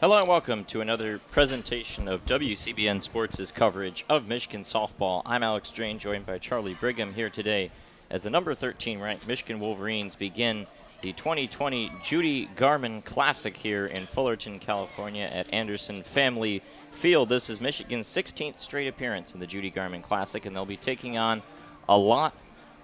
Hello and welcome to another presentation of WCBN Sports' coverage of Michigan softball. I'm Alex Drain, joined by Charlie Brigham here today as the number 13 ranked Michigan Wolverines begin the 2020 Judi Garman Classic here in Fullerton, California at Anderson Family Field. This is Michigan's 16th straight appearance in the Judi Garman Classic, and they'll be taking on a lot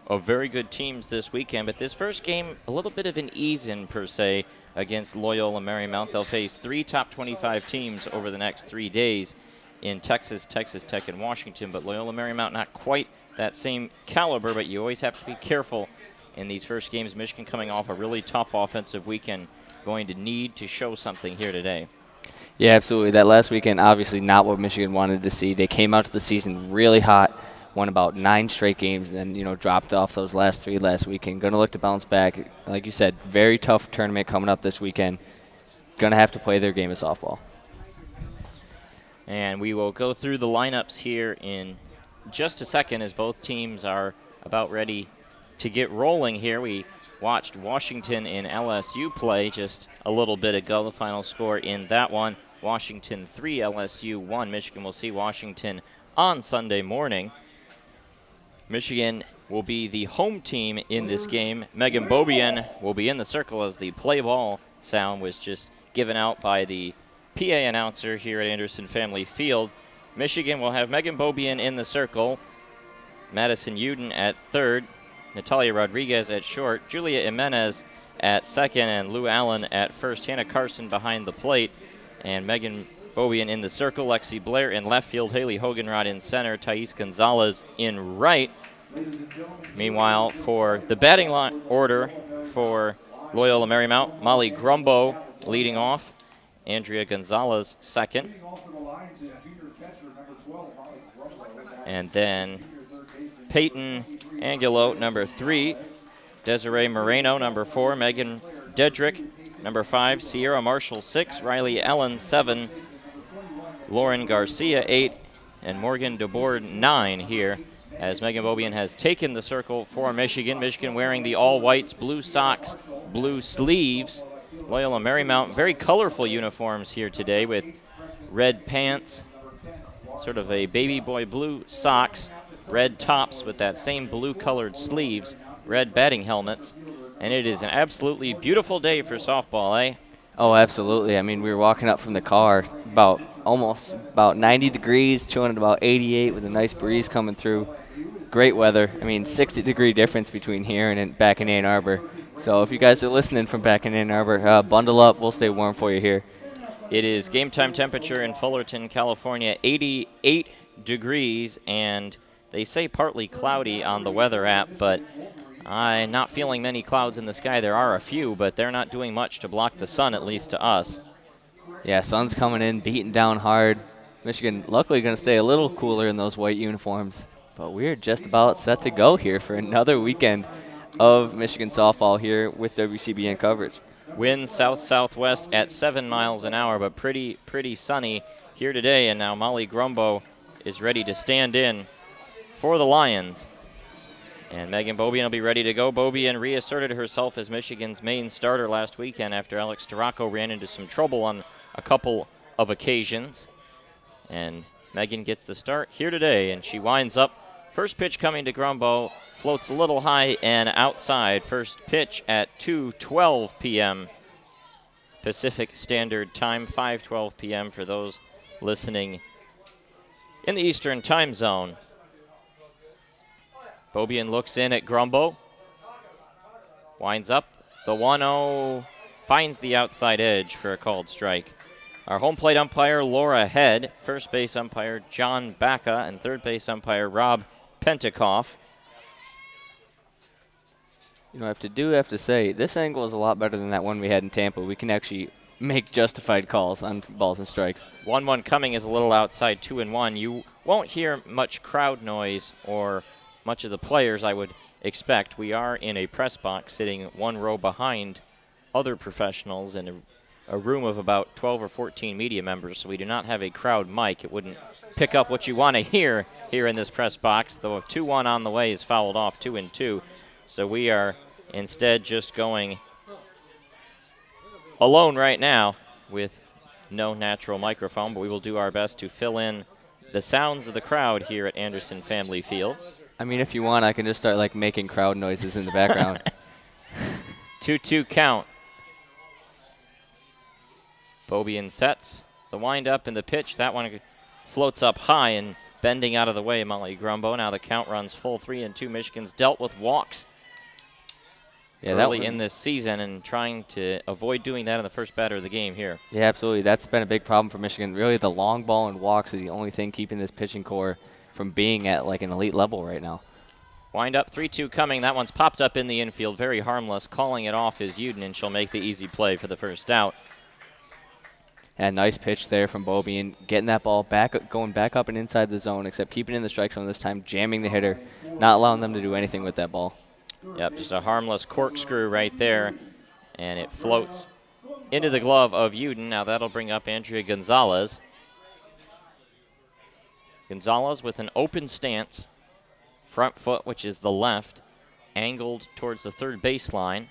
of very good teams this weekend. But this first game, a little bit of an ease-in per se, against Loyola Marymount. They'll face three top 25 teams over the next 3 days in Texas, Texas Tech, and Washington. But Loyola Marymount not quite that same caliber, but you always have to be careful in these first games. Michigan coming off a really tough offensive weekend, going to need to show something here today. Yeah, absolutely. That last weekend, obviously not what Michigan wanted to see. They came out to the season really hot, won about 9 straight games, and then, dropped off those last 3 last weekend. Going to look to bounce back. Like you said, very tough tournament coming up this weekend. Going to have to play their game of softball. And we will go through the lineups here in just a second as both teams are about ready to get rolling here. We watched Washington and LSU play just a little bit ago. The final score in that one, Washington 3, LSU 1. Michigan will see Washington on Sunday morning. Michigan will be the home team in this game. Megan Bobian will be in the circle as the play ball sound was just given out by the PA announcer here at Anderson Family Field. Michigan will have Megan Bobian in the circle, Madison Uden at third, Natalia Rodriguez at short, Julia Jimenez at second, and Lou Allen at first. Hannah Carson behind the plate, and Megan Bobian in the circle, Lexi Blair in left field, Haley Hoganrod in center, Thais Gonzalez in right. Meanwhile, for the batting line order for Loyola Marymount, Molly Grumbo leading off, Andrea Gonzalez second, and then Peyton Angulo, number 3, Desiree Moreno, number 4, Megan Dedrick, number 5, Sierra Marshall, 6, Riley Allen, 7, Lauren Garcia, 8, and Morgan DeBoard, 9 here, as Megan Bobian has taken the circle for Michigan. Michigan wearing the all-whites, blue socks, blue sleeves. Loyola Marymount, very colorful uniforms here today with red pants, sort of a baby boy blue socks, red tops with that same blue-colored sleeves, red batting helmets, and it is an absolutely beautiful day for softball, eh? Oh, absolutely. I mean, we were walking up from the car almost about 90 degrees, chilling at about 88 with a nice breeze coming through. Great weather. I mean, 60-degree difference between here and back in Ann Arbor. So if you guys are listening from back in Ann Arbor, bundle up. We'll stay warm for you here. It is game time temperature in Fullerton, California, 88 degrees, and they say partly cloudy on the weather app, but I'm not feeling many clouds in the sky. There are a few, but they're not doing much to block the sun, at least to us. Yeah, sun's coming in, beating down hard. Michigan luckily going to stay a little cooler in those white uniforms. But we're just about set to go here for another weekend of Michigan softball here with WCBN coverage. Wind south-southwest at 7 miles an hour, but pretty sunny here today. And now Molly Grumbo is ready to stand in for the Lions. And Megan Bobian will be ready to go. Bobian reasserted herself as Michigan's main starter last weekend after Alex Tarraco ran into some trouble on a couple of occasions. And Megan gets the start here today, and she winds up. First pitch coming to Grumbo, floats a little high and outside. First pitch at 2:12 p.m. Pacific Standard Time, 5:12 p.m. for those listening in the Eastern Time Zone. Bobian looks in at Grumbo, winds up the 1-0, finds the outside edge for a called strike. Our home plate umpire, Laura Head, first base umpire, John Baca, and third base umpire, Rob Pentikoff. I have to say, this angle is a lot better than that one we had in Tampa. We can actually make justified calls on balls and strikes. 1-1 coming is a little outside, 2-1. You won't hear much crowd noise or much of the players, I would expect. We are in a press box sitting one row behind other professionals in a room of about 12 or 14 media members, so we do not have a crowd mic. It wouldn't pick up what you want to hear here in this press box, though a 2-1 on the way is fouled off, 2-2. So we are instead just going alone right now with no natural microphone, but we will do our best to fill in the sounds of the crowd here at Anderson Family Field. I mean, if you want, I can just start like making crowd noises in the background. 2-2 count. Beaubien sets the windup and the pitch. That one floats up high and bending out of the way, Molly Grumbo. Now the count runs full 3-2. Michigan's dealt with walks early in this season and trying to avoid doing that in the first batter of the game here. Yeah, absolutely. That's been a big problem for Michigan. Really, the long ball and walks are the only thing keeping this pitching core from being at like an elite level right now. Wind up, 3-2 coming. That one's popped up in the infield, very harmless. Calling it off is Uden, and she'll make the easy play for the first out. And nice pitch there from Beaubien, getting that ball back, going back up and inside the zone, except keeping it in the strike zone this time, jamming the hitter, not allowing them to do anything with that ball. Yep, just a harmless corkscrew right there, and it floats into the glove of Uden. Now that'll bring up Andrea Gonzalez. Gonzalez with an open stance, front foot, which is the left, angled towards the third baseline,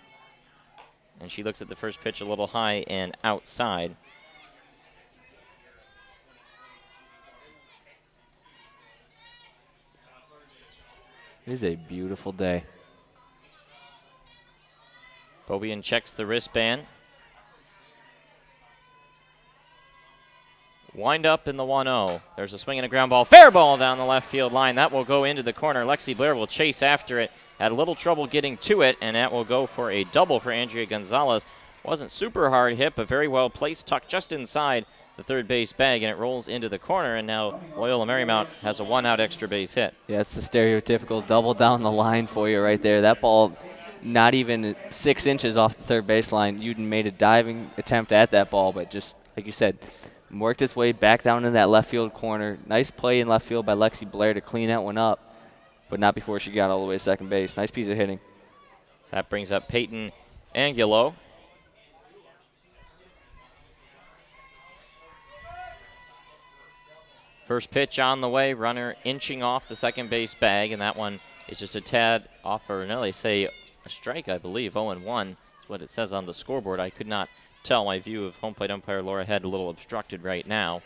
and she looks at the first pitch a little high and outside. It is a beautiful day. Beaubien checks the wristband. Wind up in the 1-0. There's a swing and a ground ball. Fair ball down the left field line. That will go into the corner. Lexi Blair will chase after it. Had a little trouble getting to it, and that will go for a double for Andrea Gonzalez. Wasn't super hard hit, but very well placed, tucked just inside the third base bag, and it rolls into the corner, and now Loyola Marymount has a one-out extra base hit. Yeah, it's the stereotypical double down the line for you right there. That ball not even 6 inches off the third baseline. Uden made a diving attempt at that ball, but just, like you said, worked its way back down in that left field corner. Nice play in left field by Lexi Blair to clean that one up, but not before she got all the way to second base. Nice piece of hitting. So that brings up Peyton Angulo. First pitch on the way, runner inching off the second base bag, and that one is just a tad off, or no, they say a strike, I believe. 0-1 is what it says on the scoreboard. I could not tell. My view of home plate umpire Laura Head a little obstructed right now.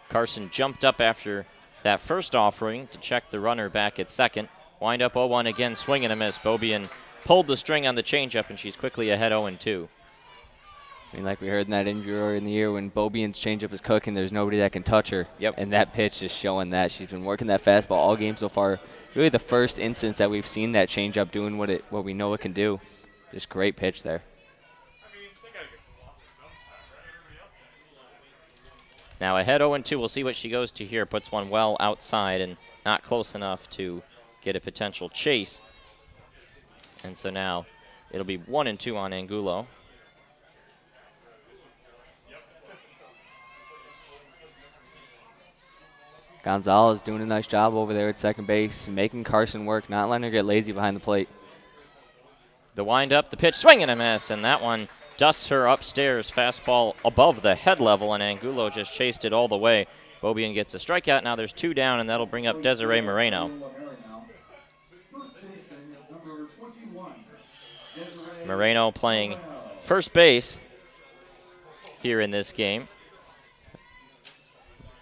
Carson jumped up after that first offering to check the runner back at second. Wind up 0-1 again, swing and a miss. Beaubien pulled the string on the changeup, and she's quickly ahead 0-2. I mean, like we heard in that interview earlier in the year, when Beaubien's changeup is cooking, there's nobody that can touch her. Yep. And that pitch is showing that. She's been working that fastball all game so far. Really the first instance that we've seen that changeup doing what we know it can do. Just great pitch there. Now ahead 0-2. We'll see what she goes to here. Puts one well outside and not close enough to get a potential chase. And so now it'll be 1-2 on Angulo. Gonzalez doing a nice job over there at second base, making Carson work, not letting her get lazy behind the plate. The windup, the pitch, swing and a miss, and that one dusts her upstairs. Fastball above the head level, and Angulo just chased it all the way. Beaubien gets a strikeout. Now there's two down, and that'll bring up Desiree Moreno. Moreno playing first base here in this game.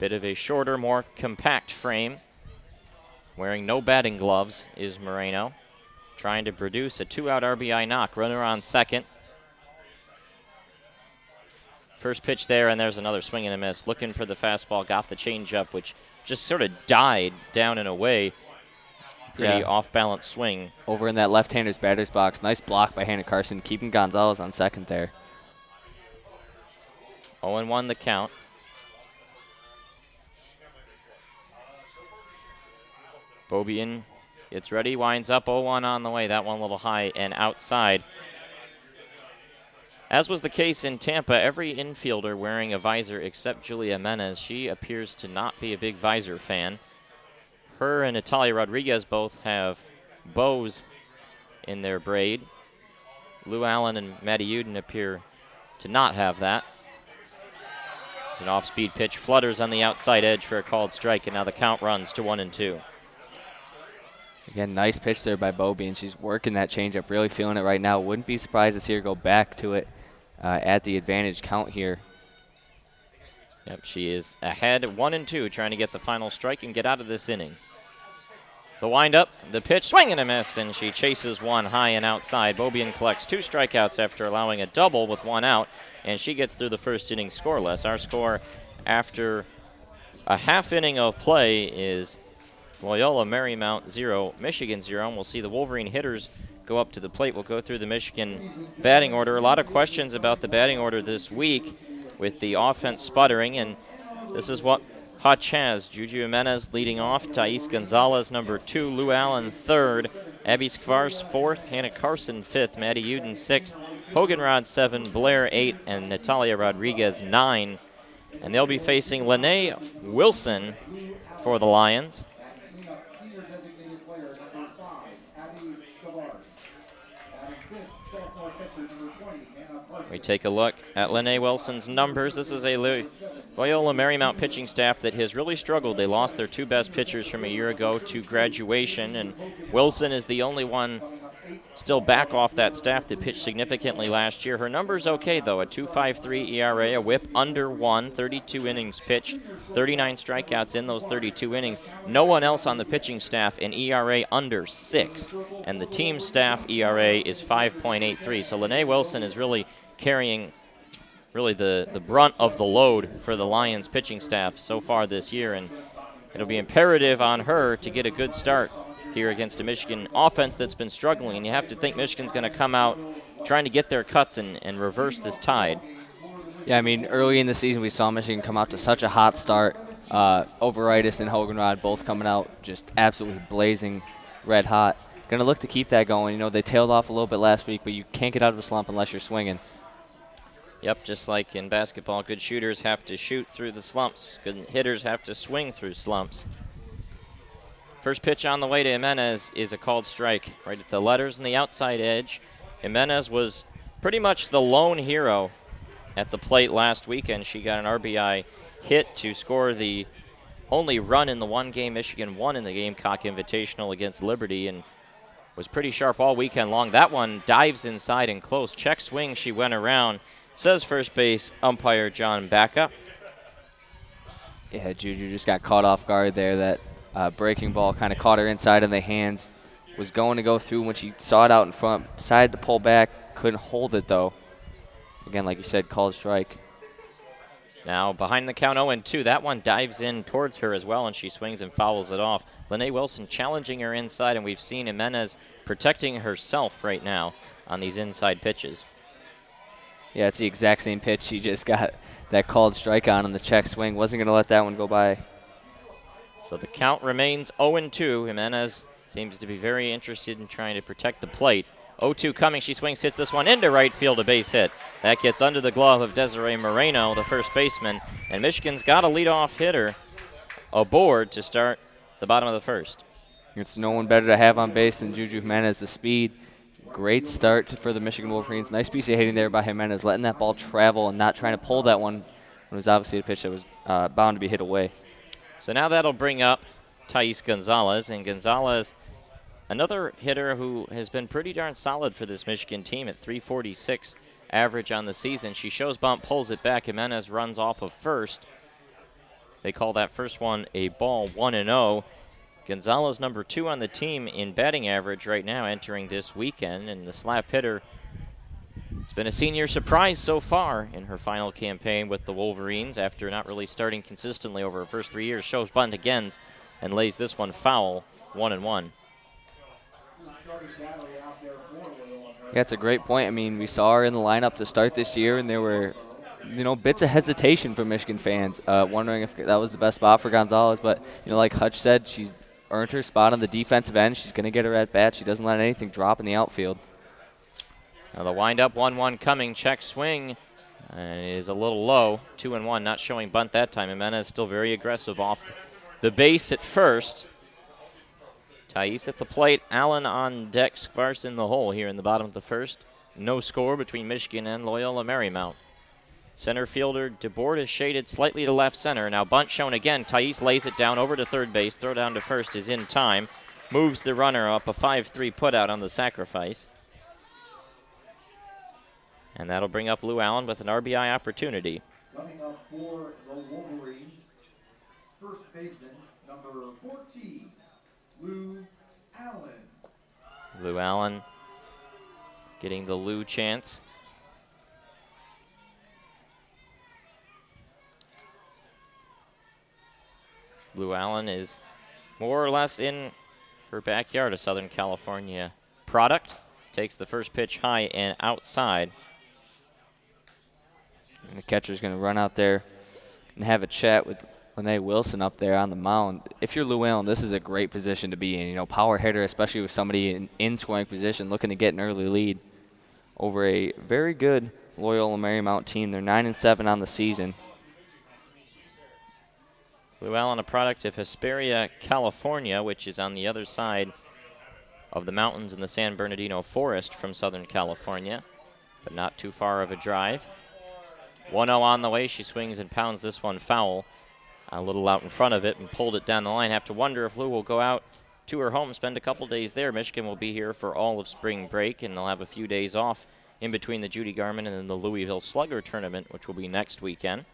Bit of a shorter, more compact frame. Wearing no batting gloves is Moreno. Trying to produce a 2-out RBI knock. Runner on second. First pitch there, and there's another swing and a miss. Looking for the fastball, got the changeup, which just sort of died down and away. Pretty off-balance swing. Over in that left-hander's batter's box. Nice block by Hannah Carson, keeping Gonzalez on second there. 0-1 the count. Beaubien gets ready, winds up 0-1 on the way. That one a little high and outside. As was the case in Tampa, every infielder wearing a visor except Julia Menez. She appears to not be a big visor fan. Her and Natalia Rodriguez both have bows in their braid. Lou Allen and Maddie Uden appear to not have that. An off-speed pitch flutters on the outside edge for a called strike, and now the count runs to 1-2. Again, nice pitch there by Bobby, and she's working that changeup, really feeling it right now. Wouldn't be surprised to see her go back to it at the advantage count here. Yep, she is ahead 1-2, trying to get the final strike and get out of this inning. The windup, the pitch, swing and a miss, and she chases one high and outside. Bobian collects 2 strikeouts after allowing a double with 1 out, and she gets through the first inning scoreless. Our score after a half inning of play is Loyola Marymount 0, Michigan 0, and we'll see the Wolverine hitters go up to the plate. We'll go through the Michigan batting order. A lot of questions about the batting order this week with the offense sputtering, and this is what Hutch has. Juju Jimenez leading off, Thais Gonzalez number 2, Lou Allen 3rd, Abby Skvars 4th, Hannah Carson 5th, Maddie Uden 6th, Hoganrod 7, Blair 8, and Natalia Rodriguez 9. And they'll be facing Lene Wilson for the Lions. We take a look at Lene Wilson's numbers. This is a Loyola Marymount pitching staff that has really struggled. They lost their 2 best pitchers from a year ago to graduation, and Wilson is the only one still back off that staff that pitched significantly last year. Her number's okay, though, a 2.53 ERA, a whip under 1, 32 innings pitched, 39 strikeouts in those 32 innings. No one else on the pitching staff an ERA under 6, and the team staff ERA is 5.83. So Lene Wilson is really carrying the brunt of the load for the Lions pitching staff so far this year, and it'll be imperative on her to get a good start here against a Michigan offense that's been struggling, and you have to think Michigan's going to come out trying to get their cuts and reverse this tide. Yeah, I mean, early in the season we saw Michigan come out to such a hot start. Overitis and Hoganrod both coming out just absolutely blazing red hot. Going to look to keep that going. You know, they tailed off a little bit last week, but you can't get out of a slump unless you're swinging. Yep, just like in basketball, good shooters have to shoot through the slumps. Good hitters have to swing through slumps. First pitch on the way to Jimenez is a called strike right at the letters and the outside edge. Jimenez was pretty much the lone hero at the plate last weekend. She got an RBI hit to score the only run in the one game Michigan won in the Gamecock Invitational against Liberty, and was pretty sharp all weekend long. That one dives inside and close. Check swing, she went around. Says first base umpire John Backup. Yeah, Juju just got caught off guard there. That breaking ball kind of caught her inside in the hands. Was going to go through when she saw it out in front. Decided to pull back. Couldn't hold it, though. Again, like you said, called strike. Now behind the count 0-2. That one dives in towards her as well, and she swings and fouls it off. Lene Wilson challenging her inside, and we've seen Jimenez protecting herself right now on these inside pitches. Yeah, it's the exact same pitch. She just got that called strike on the check swing. Wasn't going to let that one go by. So the count remains 0-2. Jimenez seems to be very interested in trying to protect the plate. 0-2 coming. She swings, hits this one into right field, a base hit. That gets under the glove of Desiree Moreno, the first baseman. And Michigan's got a leadoff hitter aboard to start the bottom of the first. It's no one better to have on base than Juju Jimenez. The speed. Great start for the Michigan Wolverines. Nice piece of hitting there by Jimenez, letting that ball travel and not trying to pull that one. It was obviously a pitch that was bound to be hit away. So now that'll bring up Thais Gonzalez. And Gonzalez, another hitter who has been pretty darn solid for this Michigan team at 346 average on the season. She shows bunt, pulls it back. Jimenez runs off of first. They call that first one a ball, 1-0. Gonzalez number 2 on the team in batting average right now entering this weekend, and the slap hitter has been a senior surprise so far in her final campaign with the Wolverines after not really starting consistently over her first 3 years. Shows bunt again and lays this one foul, 1-1. Yeah, it's a great point. I mean, we saw her in the lineup to start this year, and there were, bits of hesitation from Michigan fans, wondering if that was the best spot for Gonzalez. But, like Hutch said, she's earned her spot on the defensive end. She's going to get her at bat. She doesn't let anything drop in the outfield. Now the windup, 1-1 coming. Check swing is a little low. 2-1, not showing bunt that time. Jimenez still very aggressive off the base at first. Thais at the plate. Allen on deck. Skvars in the hole here in the bottom of the first. No score between Michigan and Loyola Marymount. Center fielder DeBoard is shaded slightly to left center. Now bunt shown again. Thais lays it down over to third base. Throw down to first is in time. moves the runner up, a 5-3 putout on the sacrifice. And that'll bring up Lou Allen with an RBI opportunity. Coming up for the Wolverines, first baseman, number 14, Lou Allen. Lou Allen getting the Lou chance. Lou Allen is more or less in her backyard, a Southern California product. Takes the first pitch high and outside. And the catcher's going to run out there and have a chat with Lene Wilson up there on the mound. If you're Lou Allen, this is a great position to be in. You know, power hitter, especially with somebody in scoring position looking to get an early lead over a very good Loyola Marymount team. They're 9-7 on the season. Lou Allen, a product of Hesperia, California, which is on the other side of the mountains in the San Bernardino Forest from Southern California, but not too far of a drive. 1-0 on the way. She swings and pounds this one foul. A little out in front of it and pulled it down the line. Have to wonder if Lou will go out to her home, spend a couple days there. Michigan will be here for all of spring break, and they'll have a few days off in between the Judi Garman and then the Louisville Slugger tournament, which will be next weekend.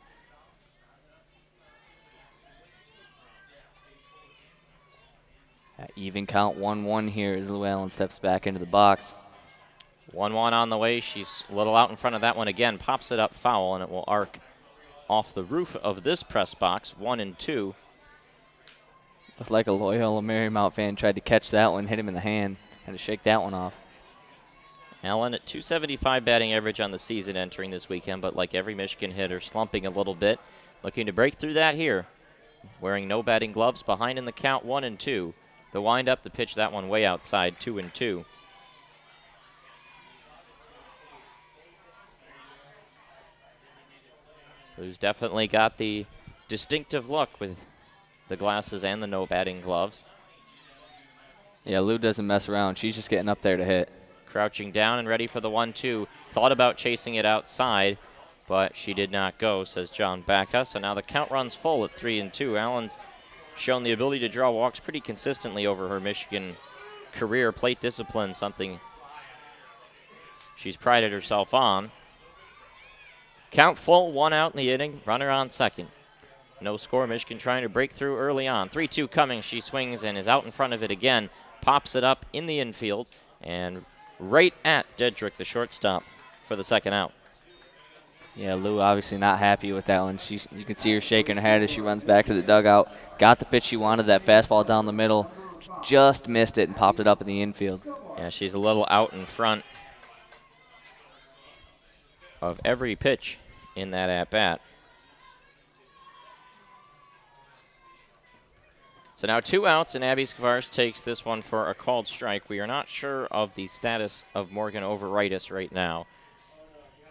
Even count 1-1 here as Lou Allen steps back into the box. 1-1 on the way. She's a little out in front of that one again. Pops it up foul, and it will arc off the roof of this press box. 1-2. Looked like a Loyola Marymount fan tried to catch that one, hit him in the hand, had to shake that one off. Allen at .275 batting average on the season entering this weekend, but like every Michigan hitter, slumping a little bit. Looking to break through that here. Wearing no batting gloves, behind in the count, 1-2. The windup, the pitch, that one way outside, 2-2. Lou's definitely got the distinctive look with the glasses and the no batting gloves. Yeah, Lou doesn't mess around. She's just getting up there to hit. Crouching down and ready for the 1-2. Thought about chasing it outside, but she did not go, says John Backa. So now the count runs full at 3-2. Allen's shown the ability to draw walks pretty consistently over her Michigan career. Plate discipline, something she's prided herself on. Count full, 1 out in the inning, runner on second. No score, Michigan trying to break through early on. 3-2 coming, she swings and is out in front of it again. Pops it up in the infield and right at Dedrick, the shortstop, for the second out. Yeah, Lou obviously not happy with that one. You can see her shaking her head as she runs back to the dugout. Got the pitch she wanted, that fastball down the middle. Just missed it and popped it up in the infield. Yeah, she's a little out in front of every pitch in that at-bat. So now 2 outs, and Abby Skvars takes this one for a called strike. We are not sure of the status of Morgan Overitis right now.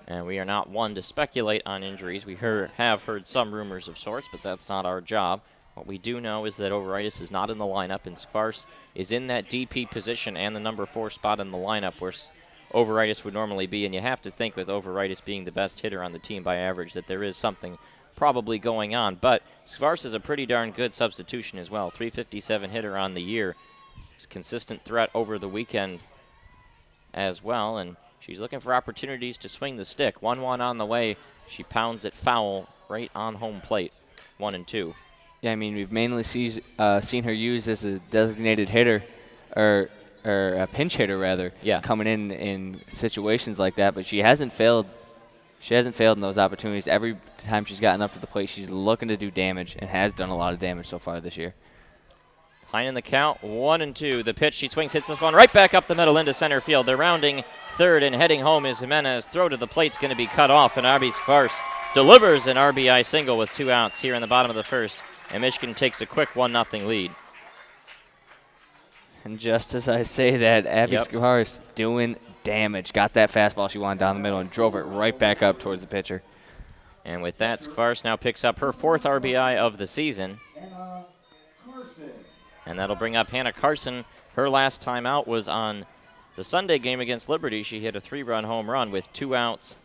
And we are not one to speculate on injuries. We have heard some rumors of sorts, but that's not our job. What we do know is that Overitis is not in the lineup, and Skvars is in that DP position and the number 4 spot in the lineup where Overitis would normally be. And you have to think with Overitis being the best hitter on the team by average that there is something probably going on. But Skvars is a pretty darn good substitution as well. .357 hitter on the year. He's a consistent threat over the weekend as well, and she's looking for opportunities to swing the stick. 1-1 on the way. She pounds it foul right on home plate. 1-2. Yeah, I mean, we've mainly seen her used as a designated hitter, or a pinch hitter rather. Yeah. Coming in situations like that, but she hasn't failed. She hasn't failed in those opportunities. Every time she's gotten up to the plate, she's looking to do damage and has done a lot of damage so far this year. High in the count, 1-2. The pitch, she swings, hits this one right back up the middle into center field. They're rounding third and heading home is Jimenez. Throw to the plate's going to be cut off, and Abby Skvars delivers an RBI single with 2 outs here in the bottom of the first, and Michigan takes a quick 1-0 lead. And just as I say that, Abby Skvars doing damage. Got that fastball she wanted down the middle and drove it right back up towards the pitcher. And with that, Skvars now picks up her 4th RBI of the season. And that'll bring up Hannah Carson. Her last time out was on the Sunday game against Liberty. She hit a 3-run home run with 2 outs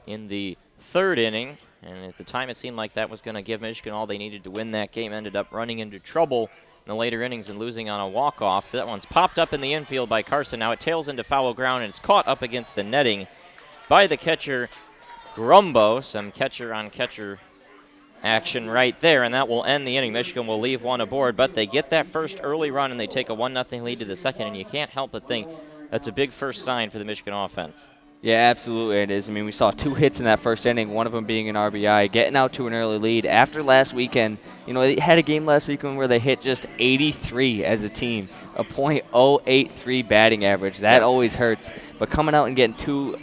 in the 3rd inning. And at the time, it seemed like that was going to give Michigan all they needed to win that game. Ended up running into trouble in the later innings and losing on a walk-off. That one's popped up in the infield by Carson. Now it tails into foul ground, and it's caught up against the netting by the catcher, Grumbo. Some catcher-on-catcher action right there, and that will end the inning. Michigan will leave one aboard, but they get that first early run, and they take a 1-0 lead to the second, and you can't help but think that's a big first sign for the Michigan offense. Yeah, absolutely it is. I mean, we saw 2 hits in that first inning, one of them being an RBI, getting out to an early lead. After last weekend, you know, they had a game last weekend where they hit just 83 as a team, a .083 batting average. That always hurts. But coming out and getting two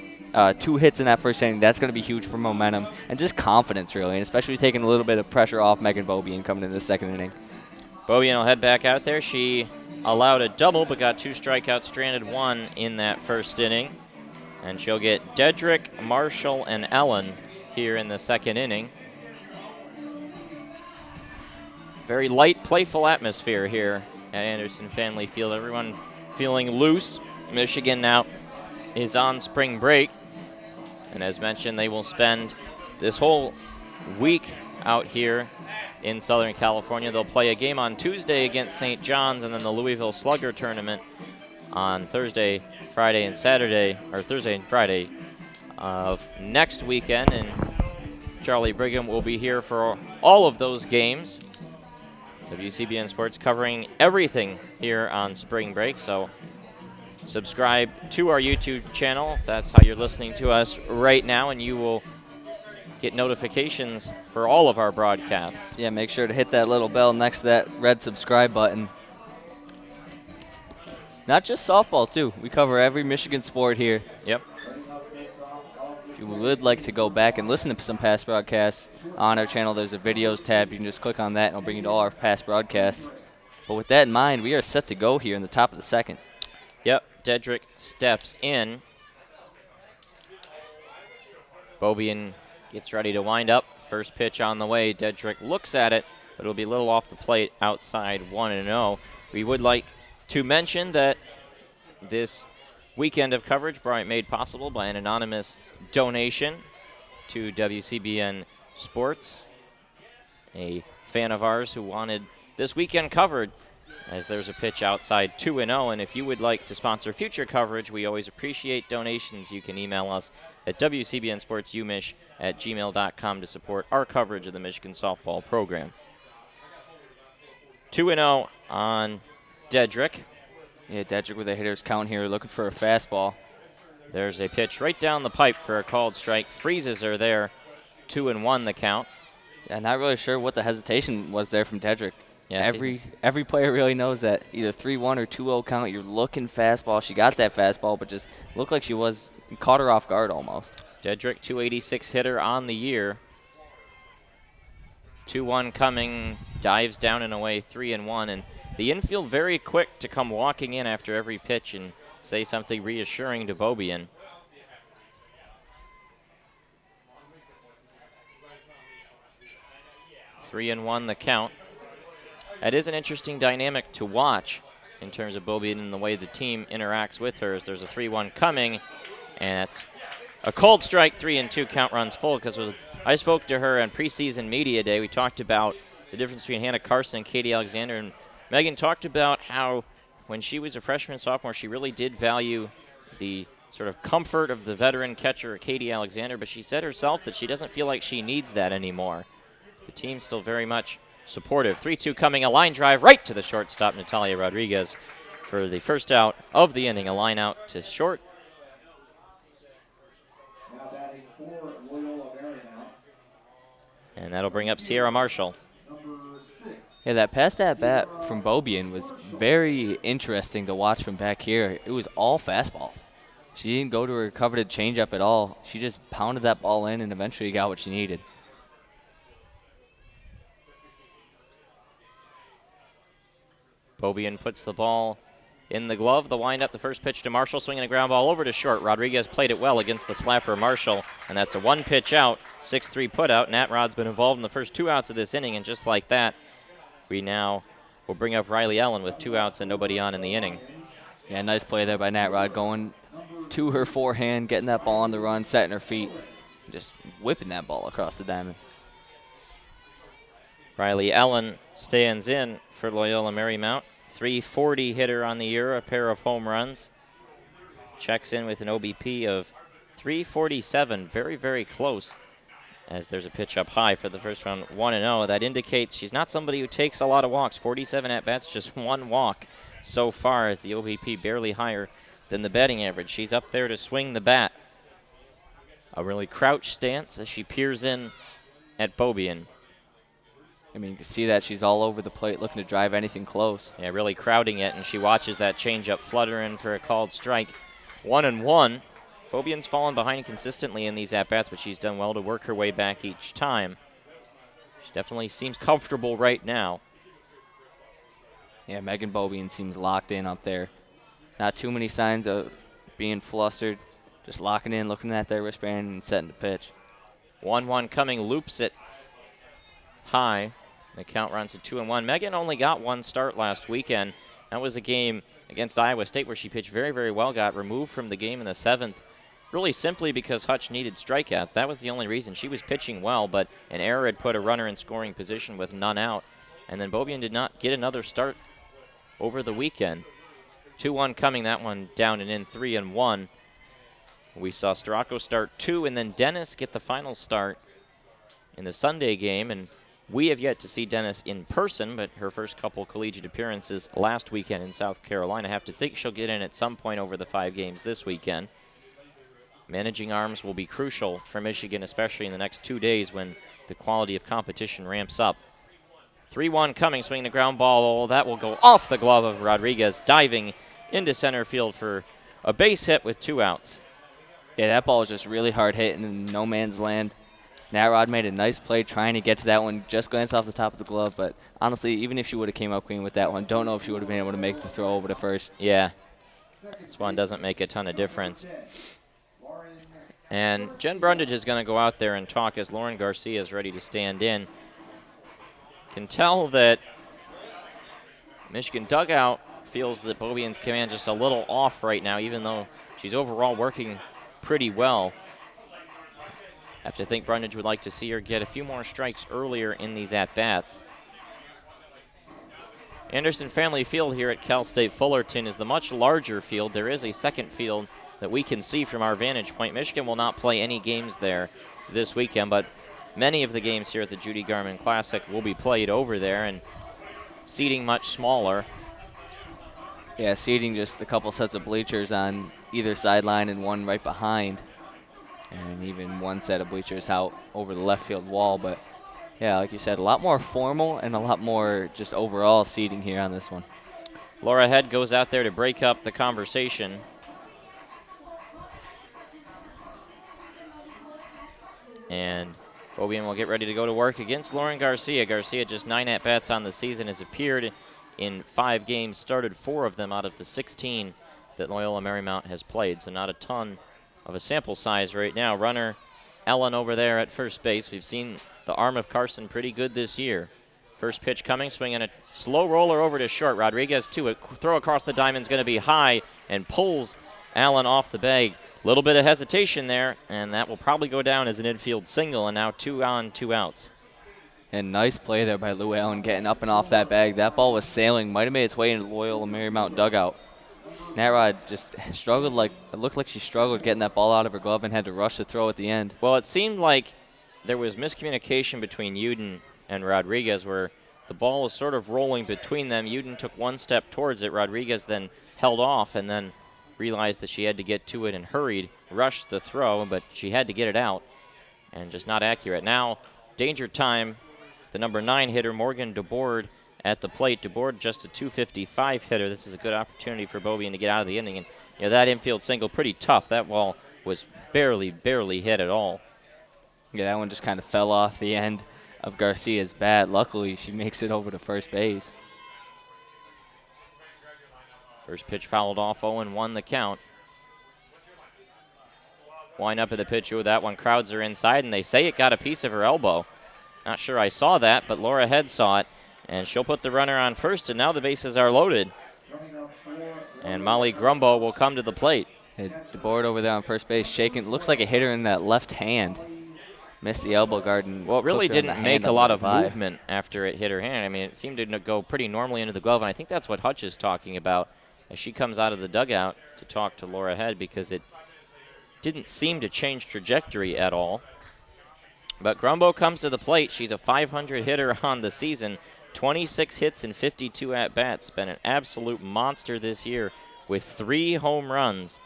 hits in that first inning, that's going to be huge for momentum and just confidence, really, and especially taking a little bit of pressure off Megan Beaubien coming into the second inning. Beaubien will head back out there. She allowed a double but got 2 strikeouts, stranded 1 in that first inning. And she'll get Dedrick, Marshall, and Ellen here in the second inning. Very light, playful atmosphere here at Anderson Family Field. Everyone feeling loose. Michigan now is on spring break. And as mentioned, they will spend this whole week out here in Southern California. They'll play a game on Tuesday against St. John's, and then the Louisville Slugger tournament on Thursday, Friday, and Saturday, or Thursday and Friday of next weekend. And Charlie Brigham will be here for all of those games. WCBN Sports covering everything here on spring break. So subscribe to our YouTube channel if that's how you're listening to us right now, and you will get notifications for all of our broadcasts. Yeah, make sure to hit that little bell next to that red subscribe button. Not just softball, too. We cover every Michigan sport here. Yep. If you would like to go back and listen to some past broadcasts on our channel, there's a videos tab. You can just click on that, and it'll bring you to all our past broadcasts. But with that in mind, we are set to go here in the top of the second. Yep, Dedrick steps in. Beaubien gets ready to wind up. First pitch on the way. Dedrick looks at it, but it'll be a little off the plate outside 1-0. We would like to mention that this weekend of coverage made possible by an anonymous donation to WCBN Sports, a fan of ours who wanted this weekend covered, as there's a pitch outside 2-0. And if you would like to sponsor future coverage, we always appreciate donations. You can email us at wcbnsportsumish@gmail.com to support our coverage of the Michigan softball program. 2-0 on Dedrick. Yeah, Dedrick with a hitter's count here, looking for a fastball. There's a pitch right down the pipe for a called strike. Freezes her there. 2-1 the count. Yeah, not really sure what the hesitation was there from Dedrick. Yeah, every player really knows that either 3-1 or 2-0 count, you're looking fastball. She got that fastball, but just looked like she caught her off guard almost. Dedrick, 286 hitter on the year. 2-1 coming, dives down and away, 3-1, and the infield very quick to come walking in after every pitch and say something reassuring to Beaubien. Three and one the count. That is an interesting dynamic to watch in terms of Beaubien and the way the team interacts with her. As there's a 3-1 coming, and it's a cold strike, 3-2 count runs full. Because I spoke to her on preseason media day. We talked about the difference between Hannah Carson and Katie Alexander, and Megan talked about how when she was a freshman and sophomore, she really did value the sort of comfort of the veteran catcher, Katie Alexander, but she said herself that she doesn't feel like she needs that anymore. The team's still very much supportive. 3-2 coming, a line drive right to the shortstop, Natalia Rodriguez, for the first out of the inning. A line out to short. Now batting for Loyola Marymount. And that'll bring up Sierra Marshall. Number 6. Yeah, that past at bat from Beaubien was very interesting to watch from back here. It was all fastballs. She didn't go to her coveted changeup at all. She just pounded that ball in and eventually got what she needed. Beaubien puts the ball in the glove. The windup, the first pitch to Marshall, swinging a ground ball over to short. Rodriguez played it well against the slapper Marshall, and that's a one pitch out, 6-3 put out. Nat Rod's been involved in the first 2 outs of this inning, and just like that, we now will bring up Riley Ellen with 2 outs and nobody on in the inning. Yeah, nice play there by Nat Rod, going to her forehand, getting that ball on the run, setting her feet. just whipping that ball across the diamond. Riley Ellen stands in for Loyola Marymount. 340 hitter on the year, a pair of home runs. Checks in with an OBP of 347, very, very close, as there's a pitch up high for the first round, 1-0. That indicates she's not somebody who takes a lot of walks. 47 at-bats, just one walk so far, as the OBP barely higher than the batting average. She's up there to swing the bat. A really crouched stance as she peers in at Beaubien. I mean, you can see that she's all over the plate looking to drive anything close. Yeah, really crowding it, and she watches that changeup flutter in for a called strike. 1-1. Beaubien's fallen behind consistently in these at-bats, but she's done well to work her way back each time. She definitely seems comfortable right now. Yeah, Megan Beaubien seems locked in up there. Not too many signs of being flustered. Just locking in, looking at their wristband, and setting the pitch. 1-1 coming, loops it high. The count runs to 2-1. Megan only got one start last weekend. That was a game against Iowa State where she pitched very, very well, got removed from the game in the 7th, really simply because Hutch needed strikeouts. That was the only reason. She was pitching well, but an error had put a runner in scoring position with none out. And then Beaubien did not get another start over the weekend. 2-1 coming, that one down and in, 3-1. We saw Storako start 2, and then Dennis get the final start in the Sunday game, and we have yet to see Dennis in person, but her first couple collegiate appearances last weekend in South Carolina. I have to think she'll get in at some point over the 5 games this weekend. Managing arms will be crucial for Michigan, especially in the next 2 days when the quality of competition ramps up. 3-1 coming, swinging the ground ball. That will go off the glove of Rodriguez, diving into center field for a base hit with 2 outs. Yeah, that ball was just really hard hit in no man's land. Natrod made a nice play trying to get to that one, just glanced off the top of the glove, but honestly, even if she would have came up clean with that one, don't know if she would have been able to make the throw over to first. Yeah, this one doesn't make a ton of difference. And Jen Brundage is going to go out there and talk as Lauren Garcia is ready to stand in. Can tell that Michigan dugout feels that Beaubien's command just a little off right now, even though she's overall working pretty well. I have to think Brundage would like to see her get a few more strikes earlier in these at-bats. Anderson Family Field here at Cal State Fullerton is the much larger field. There is a second field that we can see from our vantage point. Michigan will not play any games there this weekend, but many of the games here at the Judi Garman Classic will be played over there, and seating much smaller. Yeah, seating just a couple sets of bleachers on either sideline and one right behind. And even one set of bleachers out over the left field wall. But, yeah, like you said, a lot more formal and a lot more just overall seating here on this one. Laura Head goes out there to break up the conversation. And Beaubien will get ready to go to work against Lauren Garcia. Garcia just 9 at-bats on the season, has appeared in 5 games, started 4 of them out of the 16 that Loyola Marymount has played, so not a ton of a sample size right now. Runner Ellen over there at first base. We've seen the arm of Carson pretty good this year. First pitch coming, swinging a slow roller over to short. Rodriguez to it. Throw across the diamond is going to be high and pulls Allen off the bag. Little bit of hesitation there, and that will probably go down as an infield single, and now 2 on, 2 outs. And nice play there by Lou Allen getting up and off that bag. That ball was sailing, might have made its way into the Loyola Marymount dugout. Natrod just struggled, it looked like she struggled getting that ball out of her glove and had to rush the throw at the end. Well, it seemed like there was miscommunication between Uden and Rodriguez where the ball was sort of rolling between them. Uden took 1 step towards it. Rodriguez then held off and then realized that she had to get to it and hurried, rushed the throw, but she had to get it out and just not accurate. Now, danger time, the number 9 hitter, Morgan DeBoard, at the plate. DeBoard just a .255 hitter. This is a good opportunity for Beaubien to get out of the inning. And that infield single, pretty tough. That ball was barely hit at all. Yeah, that one just kind of fell off the end of Garcia's bat. Luckily, she makes it over to first base. First pitch fouled off, 0-1 the count. Wind up at the pitch. Oh, that one crowds her inside, and they say it got a piece of her elbow. Not sure I saw that, but Laura Head saw it. And she'll put the runner on first, and now the bases are loaded. And Molly Grumbo will come to the plate. DeBoard over there on first base shaking. Looks like a hitter in that left hand. Missed the elbow guard and Well, it really clipped her on the didn't hand make a up lot at of the thigh. movement after it hit her hand. I mean, it seemed to go pretty normally into the glove, and I think that's what Hutch is talking about as she comes out of the dugout to talk to Laura Head, because it didn't seem to change trajectory at all. But Grumbo comes to the plate. She's a 500 hitter on the season, 26 hits and 52 at-bats. Been an absolute monster this year with 3 home runs.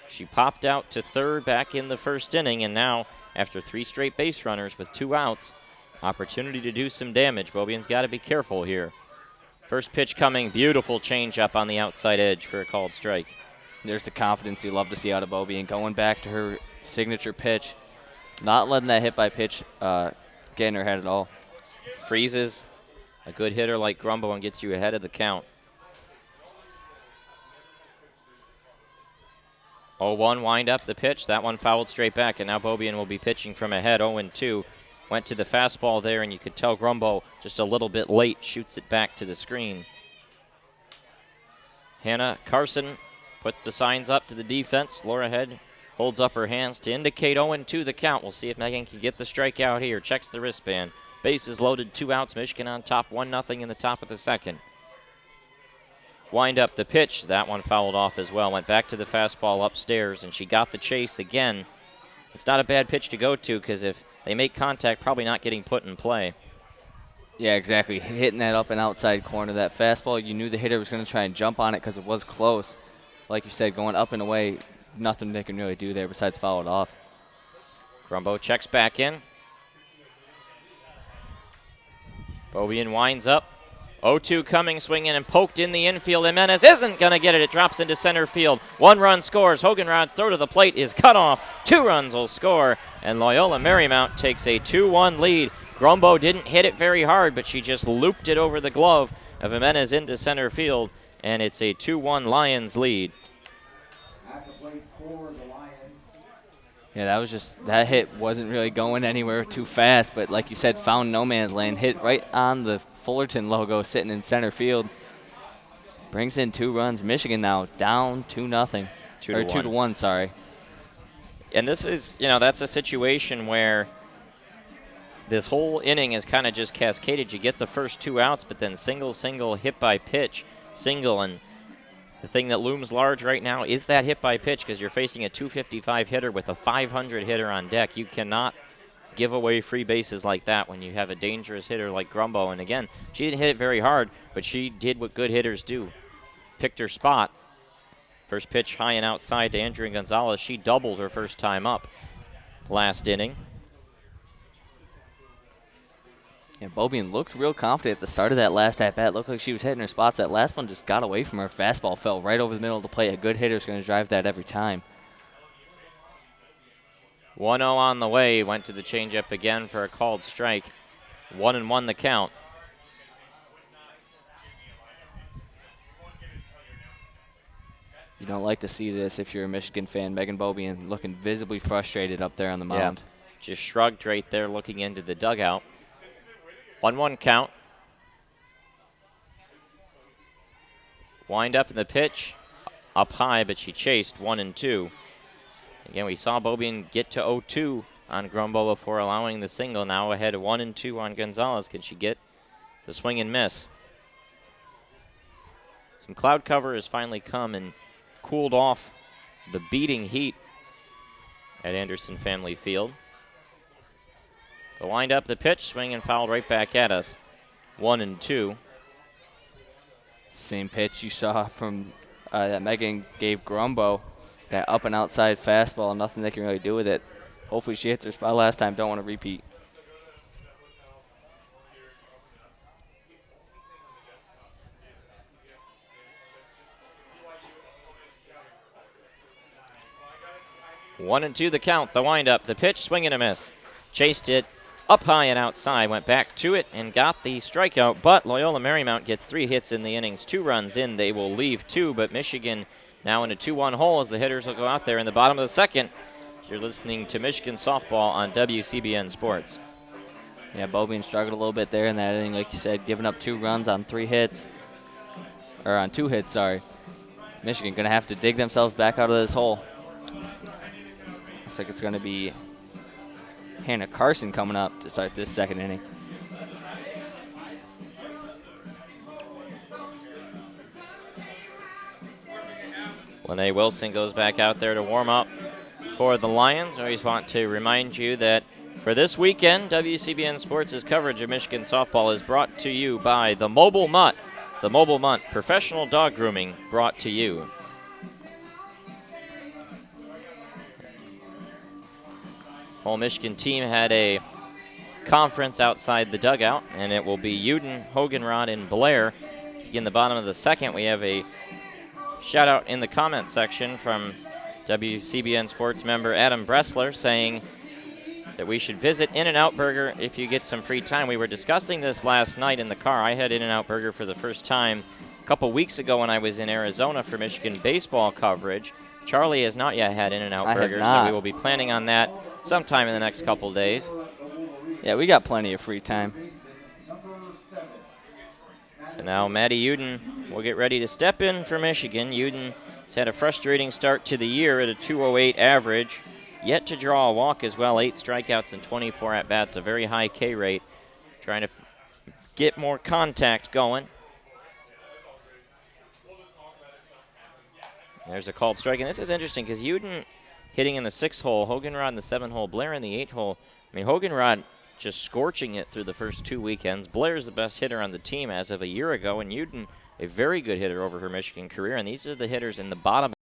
She popped out to third back in the first inning, and now, after 3 straight base runners with 2 outs, opportunity to do some damage. Beaubien's got to be careful here. First pitch coming, beautiful changeup on the outside edge for a called strike. There's the confidence you love to see out of Beaubien, going back to her signature pitch, not letting that hit by pitch get in her head at all. Freezes a good hitter like Grumbo and gets you ahead of the count. 0-1 wind up the pitch. That one fouled straight back, and now Beaubien will be pitching from ahead. 0-2. Went to the fastball there, and you could tell Grumbo just a little bit late shoots it back to the screen. Hannah Carson puts the signs up to the defense. Laura Head holds up her hands to indicate 0-2 the count. We'll see if Megan can get the strikeout here. Checks the wristband. Bases loaded, 2 outs. Michigan on top, 1-0 in the top of the second. Wind up the pitch. That one fouled off as well. Went back to the fastball upstairs, and she got the chase again. It's not a bad pitch to go to, because if they make contact, probably not getting put in play. Yeah, exactly. Hitting that up and outside corner. That fastball, you knew the hitter was going to try and jump on it because it was close. Like you said, going up and away, nothing they can really do there besides foul it off. Grumbo checks back in. Beaubien winds up. 0-2 coming, swinging and poked in the infield. Jimenez isn't going to get it. It drops into center field. 1 run scores. Hoganrod's throw to the plate is cut off. 2 runs will score, and Loyola Marymount takes a 2-1 lead. Grumbo didn't hit it very hard, but she just looped it over the glove of Jimenez into center field, and it's a 2-1 Lions lead. At the plate for the Lions. Yeah, that hit wasn't really going anywhere too fast, but like you said, found no man's land, hit right on the Fullerton logo sitting in center field. Brings in 2 runs. Michigan now down 2-0. 2-1, sorry. And this is, that's a situation where this whole inning is kind of just cascaded. You get the first 2 outs, but then single, hit by pitch, single. And the thing that looms large right now is that hit by pitch, because you're facing a 255 hitter with a 500 hitter on deck. You cannot give away free bases like that when you have a dangerous hitter like Grumbo. And again, she didn't hit it very hard, but she did what good hitters do. Picked her spot. First pitch high and outside to Andrea Gonzalez. She doubled her first time up last inning. Yeah, Beaubien looked real confident at the start of that last at-bat. Looked like she was hitting her spots. That last one just got away from her. Fastball fell right over the middle of the plate. A good hitter's going to drive that every time. 1-0 on the way. Went to the changeup again for a called strike. 1-1 the count. You don't like to see this if you're a Michigan fan. Megan Beaubien looking visibly frustrated up there on the mound. Yeah, just shrugged right there looking into the dugout. 1-1 count. Wind up in the pitch. Up high, but she chased 1-2. Again, we saw Beaubien get to 0-2 on Grumbo before allowing the single. Now ahead 1-2 on Gonzalez. Can she get the swing and miss? Some cloud cover has finally come and cooled off the beating heat at Anderson Family Field. The wind up the pitch, swing and fouled right back at us. 1-2. Same pitch you saw from that Megan gave Grumbo. That up and outside fastball, nothing they can really do with it. Hopefully she hits her spot last time. Don't want to repeat. One and two the count. The windup, the pitch, swing and a miss. Chased it up high and outside, went back to it and got the strikeout. But Loyola Marymount gets 3 hits in the innings, 2 runs in. They will leave 2, but Michigan now in a 2-1 hole as the hitters will go out there in the bottom of the second. You're listening to Michigan Softball on WCBN Sports. Yeah, Beaubien struggled a little bit there in that inning, like you said, giving up 2 runs on 3 hits. Or on 2 hits, sorry. Michigan going to have to dig themselves back out of this hole. Looks like it's going to be Hannah Carson coming up to start this second inning. Lene Wilson goes back out there to warm up for the Lions. I always want to remind you that for this weekend, WCBN Sports' coverage of Michigan softball is brought to you by the Mobile Mutt. The Mobile Mutt, professional dog grooming, brought to you. Whole Michigan team had a conference outside the dugout, and it will be Uden, Hoganrod, and Blair. In the bottom of the second, we have a shout out in the comment section from WCBN Sports member Adam Bressler saying that we should visit In-N-Out Burger if you get some free time. We were discussing this last night in the car. I had In-N-Out Burger for the first time a couple weeks ago when I was in Arizona for Michigan baseball coverage. Charlie has not yet had In-N-Out Burger, so we will be planning on that sometime in the next couple days. Yeah, we got plenty of free time. So now Maddie Uden will get ready to step in for Michigan. Uden has had a frustrating start to the year at a 208 average. Yet to draw a walk as well, 8 strikeouts and 24 at-bats, a very high K rate. Trying to get more contact going. There's a called strike, and this is interesting because Uden hitting in the 6th hole, Hoganrod in the 7th hole, Blair in the 8th hole. I mean, Hoganrod just scorching it through the first 2 weekends. Blair's the best hitter on the team as of a year ago, and Uden a very good hitter over her Michigan career, and these are the hitters in the bottom